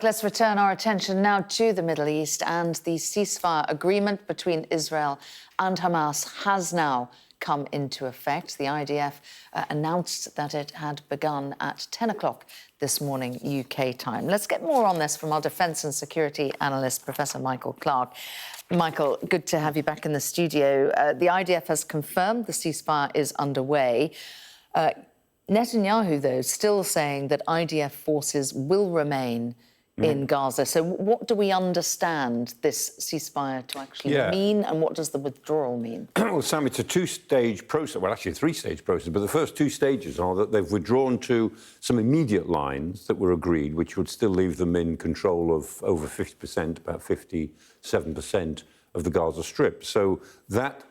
Let's return our attention now to the Middle East, and the ceasefire agreement between Israel and Hamas has now come into effect. The IDF announced that it had begun at 10 o'clock this morning UK time. Let's get more on this from our Defence and Security Analyst, Professor Michael Clarke. Michael, good to have you back in the studio. The IDF has confirmed the ceasefire is underway. Netanyahu, though, still saying that IDF forces will remain in Gaza. So what do we understand this ceasefire to actually mean, and what does the withdrawal mean? Well, Sam, it's a two-stage process, well, actually a three-stage process, but the first two stages are that they've withdrawn to some immediate lines that were agreed, which would still leave them in control of over 50%, about 57% of the Gaza Strip. So that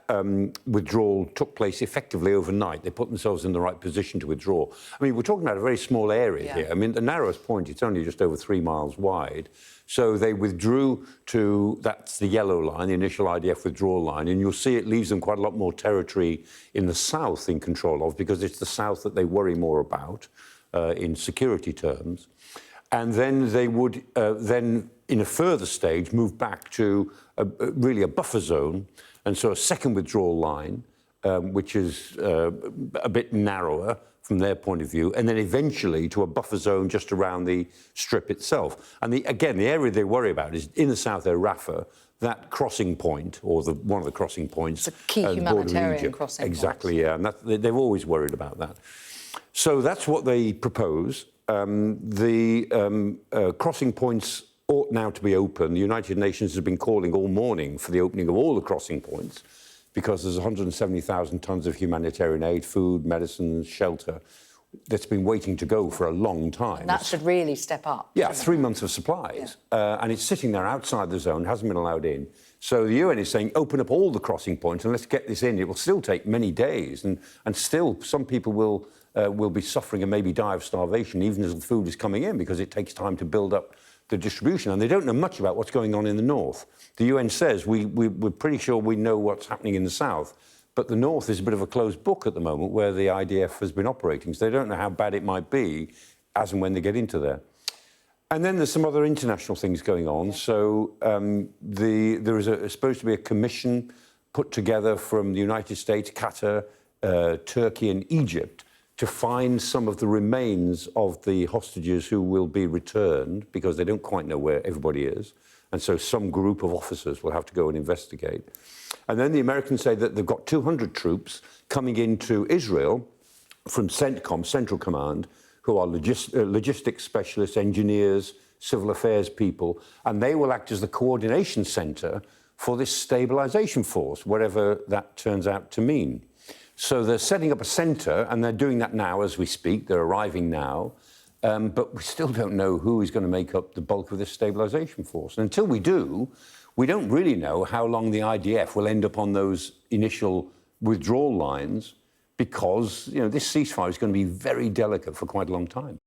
withdrawal took place effectively overnight. They put themselves in the right position to withdraw. I mean, we're talking about a very small area here. I mean, the narrowest point, it's only just over 3 miles wide. So they withdrew to, that's the yellow line, the initial IDF withdrawal line, and you'll see it leaves them quite a lot more territory in the south in control of, because it's the south that they worry more about in security terms. And then they would then, in a further stage, move back to really a buffer zone, and so a second withdrawal line, which is a bit narrower from their point of view, and then eventually to a buffer zone just around the strip itself. And again, the area they worry about is in the south there, Rafah, that crossing point, or one of the crossing points. It's a key humanitarian crossing point. Exactly, yeah, and they've always worried about that. So that's what they propose. The crossing points ought now to be open. The United Nations has been calling all morning for the opening of all the crossing points, because there's 170,000 tonnes of humanitarian aid, food, medicines, shelter, that's been waiting to go for a long time. And that should really step up. Yeah, 3 months of supplies. And it's sitting there outside the zone, hasn't been allowed in. So the UN is saying, open up all the crossing points and let's get this in. It will still take many days, and still some people will be suffering and maybe die of starvation, even as the food is coming in, because it takes time to build up the distribution. And they don't know much about what's going on in the north. The UN says we're pretty sure we know what's happening in the south, but the north is a bit of a closed book at the moment, where the IDF has been operating, so they don't know how bad it might be as and when they get into there. And then there's some other international things going on. So there is supposed to be a commission put together from the United States, Qatar, Turkey and Egypt to find some of the remains of the hostages who will be returned, because they don't quite know where everybody is. And so some group of officers will have to go and investigate. And then the Americans say that they've got 200 troops coming into Israel from CENTCOM, Central Command, who are logistics specialists, engineers, civil affairs people, and they will act as the coordination centre for this stabilisation force, whatever that turns out to mean. So they're setting up a centre, and they're doing that now as we speak. They're arriving now. But we still don't know who is going to make up the bulk of this stabilisation force. And until we do, we don't really know how long the IDF will end up on those initial withdrawal lines, because, you know, this ceasefire is going to be very delicate for quite a long time.